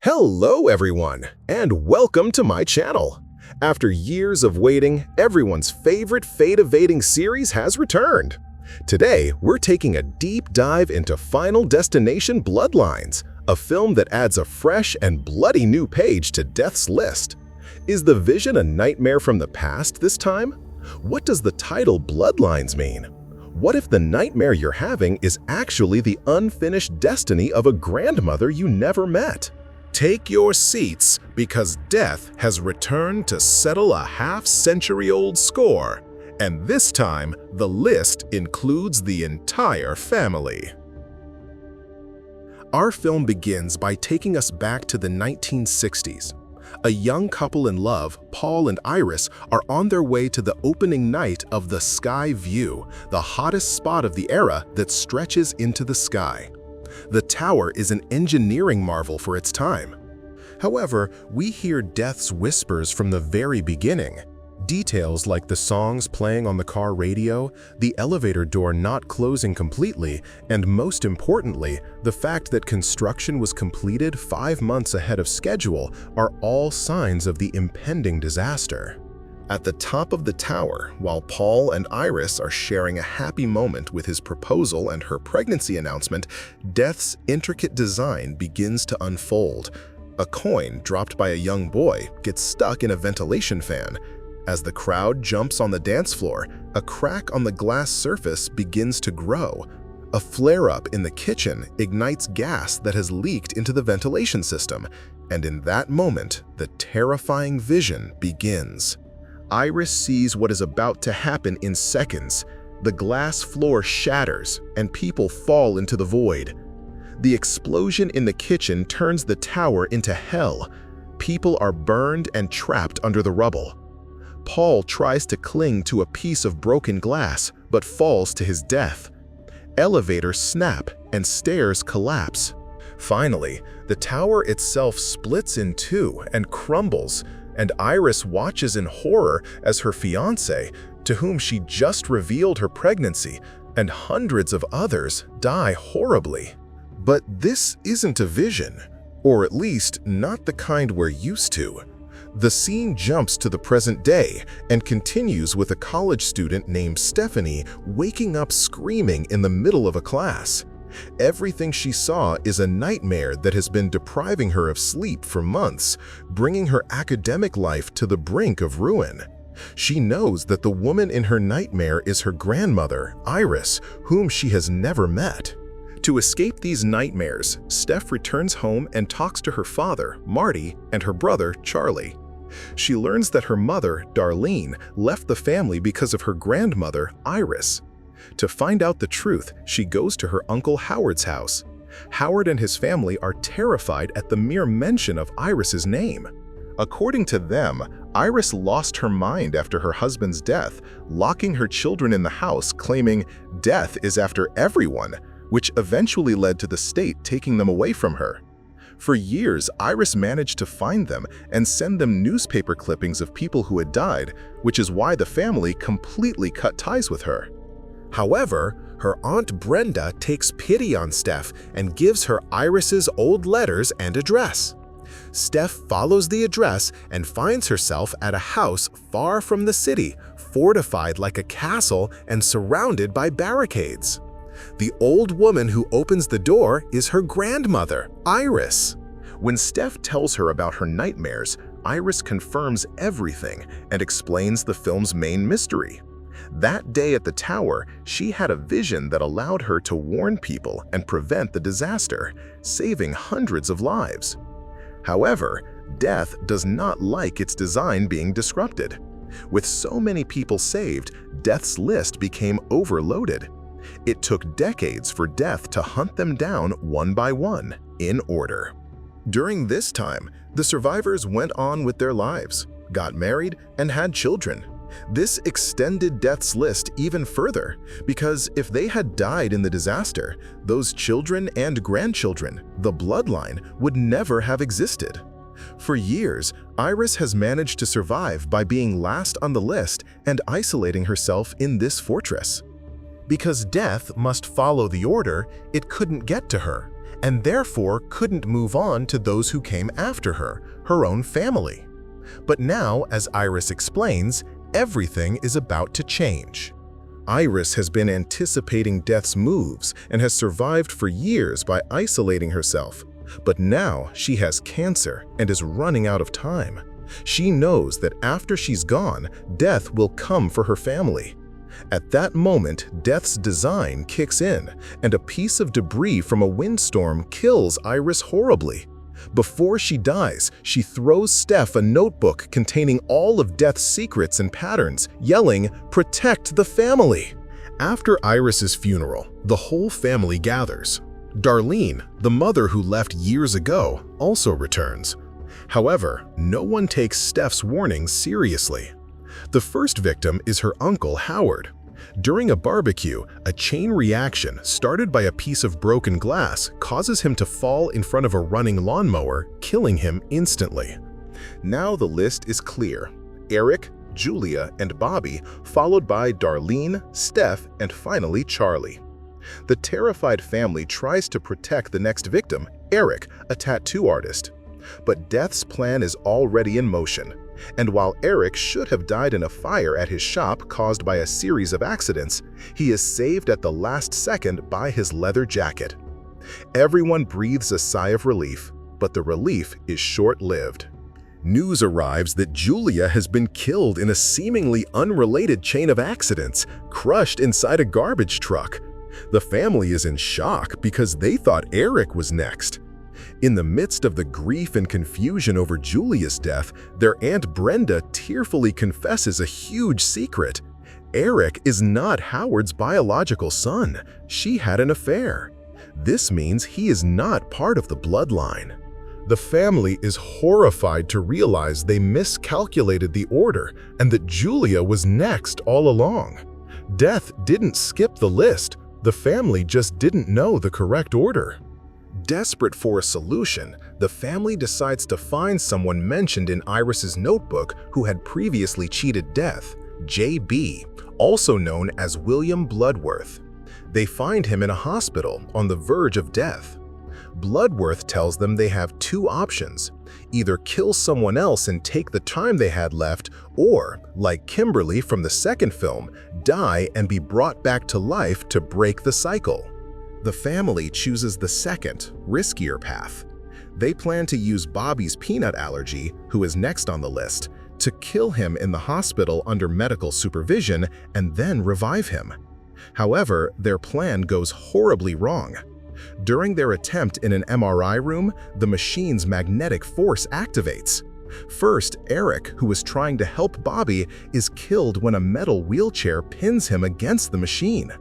Hello everyone, and welcome to my channel. After years of waiting, everyone's favorite fate evading series has returned. Today, we're taking a deep dive into Final Destination Bloodlines, a film that adds a fresh and bloody new page to Death's List. Is the vision a nightmare from the past this time? What does the title Bloodlines mean? What if the nightmare you're having is actually the unfinished destiny of a grandmother you never met? Take your seats, because death has returned to settle a half-century-old score, and this time the list includes the entire family. Our film begins by taking us back to the 1960s. A young couple in love, Paul and Iris, are on their way to the opening night of the Sky View, the hottest spot of the era that stretches into the sky. The tower is an engineering marvel for its time. However, we hear death's whispers from the very beginning. Details like the songs playing on the car radio, the elevator door not closing completely, and most importantly, the fact that construction was completed 5 months ahead of schedule are all signs of the impending disaster. At the top of the tower, while Paul and Iris are sharing a happy moment with his proposal and her pregnancy announcement, death's intricate design begins to unfold. A coin dropped by a young boy gets stuck in a ventilation fan. As the crowd jumps on the dance floor, a crack on the glass surface begins to grow. A flare-up in the kitchen ignites gas that has leaked into the ventilation system, and in that moment, the terrifying vision begins. Iris sees what is about to happen in seconds. The glass floor shatters, and people fall into the void. The explosion in the kitchen turns the tower into hell. People are burned and trapped under the rubble. Paul tries to cling to a piece of broken glass, but falls to his death. Elevators snap and stairs collapse. Finally, the tower itself splits in two and crumbles, and Iris watches in horror as her fiancé, to whom she just revealed her pregnancy, and hundreds of others die horribly. But this isn't a vision, or at least not the kind we're used to. The scene jumps to the present day and continues with a college student named Stephanie waking up screaming in the middle of a class. Everything she saw is a nightmare that has been depriving her of sleep for months, bringing her academic life to the brink of ruin. She knows that the woman in her nightmare is her grandmother, Iris, whom she has never met. To escape these nightmares, Steph returns home and talks to her father, Marty, and her brother, Charlie. She learns that her mother, Darlene, left the family because of her grandmother, Iris. To find out the truth, she goes to her Uncle Howard's house. Howard and his family are terrified at the mere mention of Iris's name. According to them, Iris lost her mind after her husband's death, locking her children in the house, claiming death is after everyone, which eventually led to the state taking them away from her. For years, Iris managed to find them and send them newspaper clippings of people who had died, which is why the family completely cut ties with her. However, her aunt Brenda takes pity on Steph and gives her Iris's old letters and address. Steph follows the address and finds herself at a house far from the city, fortified like a castle and surrounded by barricades. The old woman who opens the door is her grandmother, Iris. When Steph tells her about her nightmares, Iris confirms everything and explains the film's main mystery. That day at the tower, she had a vision that allowed her to warn people and prevent the disaster, saving hundreds of lives. However, death does not like its design being disrupted. With so many people saved, Death's List became overloaded. It took decades for death to hunt them down one by one, in order. During this time, the survivors went on with their lives, got married, and had children. This extended Death's List even further, because if they had died in the disaster, those children and grandchildren, the bloodline, would never have existed. For years, Iris has managed to survive by being last on the list and isolating herself in this fortress. Because death must follow the order, it couldn't get to her, and therefore couldn't move on to those who came after her, her own family. But now, as Iris explains, everything is about to change. Iris has been anticipating Death's moves and has survived for years by isolating herself. But now she has cancer and is running out of time. She knows that after she's gone, Death will come for her family. At that moment, Death's design kicks in, and a piece of debris from a windstorm kills Iris horribly. Before she dies, she throws Steph a notebook containing all of Death's secrets and patterns, yelling, "Protect the family!" After Iris's funeral, the whole family gathers. Darlene, the mother who left years ago, also returns. However, no one takes Steph's warnings seriously. The first victim is her uncle, Howard. During a barbecue, a chain reaction started by a piece of broken glass causes him to fall in front of a running lawnmower, killing him instantly. Now the list is clear: Eric, Julia, and Bobby, followed by Darlene, Steph, and finally Charlie. The terrified family tries to protect the next victim, Eric, a tattoo artist. But Death's plan is already in motion, and while Eric should have died in a fire at his shop caused by a series of accidents, he is saved at the last second by his leather jacket. Everyone breathes a sigh of relief, but the relief is short-lived. News arrives that Julia has been killed in a seemingly unrelated chain of accidents, crushed inside a garbage truck. The family is in shock because they thought Eric was next. In the midst of the grief and confusion over Julia's death, their Aunt Brenda tearfully confesses a huge secret. Eric is not Howard's biological son. She had an affair. This means he is not part of the bloodline. The family is horrified to realize they miscalculated the order and that Julia was next all along. Death didn't skip the list. The family just didn't know the correct order. Desperate for a solution, the family decides to find someone mentioned in Iris's notebook who had previously cheated Death, J.B., also known as William Bloodworth. They find him in a hospital on the verge of death. Bloodworth tells them they have two options: either kill someone else and take the time they had left, or, like Kimberly from the second film, die and be brought back to life to break the cycle. The family chooses the second, riskier path. They plan to use Bobby's peanut allergy, who is next on the list, to kill him in the hospital under medical supervision and then revive him. However, their plan goes horribly wrong. During their attempt in an MRI room, the machine's magnetic force activates. First, Eric, who is trying to help Bobby, is killed when a metal wheelchair pins him against the machine.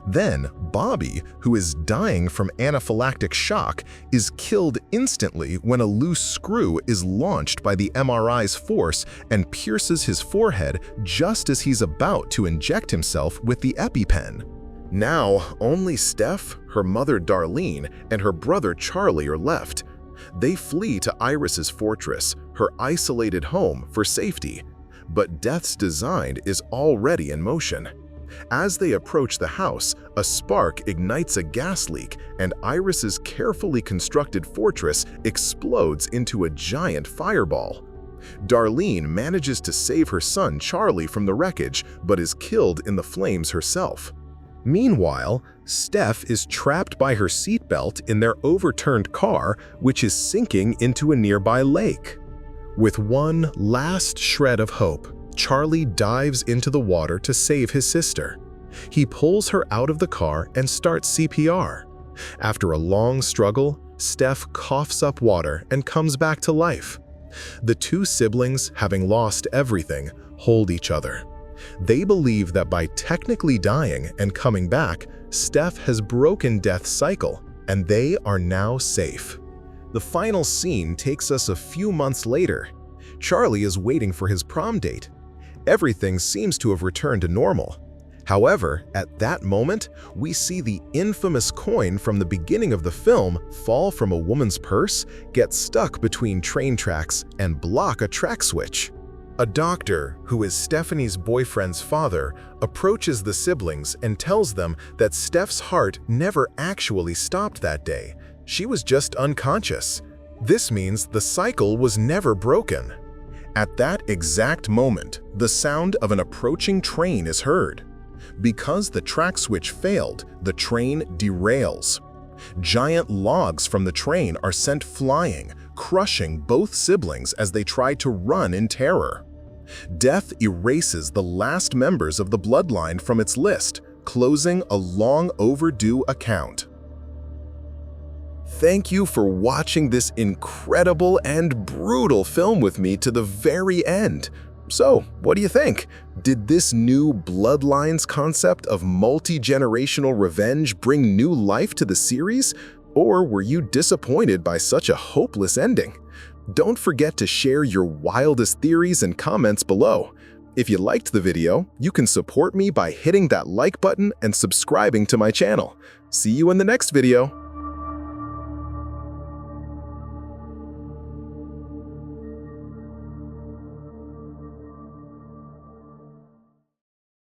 Then, Bobby, who is dying from anaphylactic shock, is killed instantly when a loose screw is launched by the MRI's force and pierces his forehead just as he's about to inject himself with the EpiPen. Now, only Steph, her mother Darlene, and her brother Charlie are left. They flee to Iris's fortress, her isolated home, for safety. But Death's design is already in motion. As they approach the house, a spark ignites a gas leak, and Iris's carefully constructed fortress explodes into a giant fireball. Darlene manages to save her son Charlie from the wreckage, but is killed in the flames herself. Meanwhile, Steph is trapped by her seatbelt in their overturned car, which is sinking into a nearby lake. With one last shred of hope, Charlie dives into the water to save his sister. He pulls her out of the car and starts CPR. After a long struggle, Steph coughs up water and comes back to life. The two siblings, having lost everything, hold each other. They believe that by technically dying and coming back, Steph has broken Death's cycle, and they are now safe. The final scene takes us a few months later. Charlie is waiting for his prom date. Everything seems to have returned to normal. However, at that moment, we see the infamous coin from the beginning of the film fall from a woman's purse, get stuck between train tracks, and block a track switch. A doctor, who is Stephanie's boyfriend's father, approaches the siblings and tells them that Steph's heart never actually stopped that day, She was just unconscious. This means the cycle was never broken. At that exact moment, the sound of an approaching train is heard. Because the track switch failed, the train derails. Giant logs from the train are sent flying, crushing both siblings as they try to run in terror. Death erases the last members of the bloodline from its list, closing a long overdue account. Thank you for watching this incredible and brutal film with me to the very end. So, what do you think? Did this new Bloodlines concept of multi-generational revenge bring new life to the series? Or were you disappointed by such a hopeless ending? Don't forget to share your wildest theories and comments below. If you liked the video, you can support me by hitting that like button and subscribing to my channel. See you in the next video.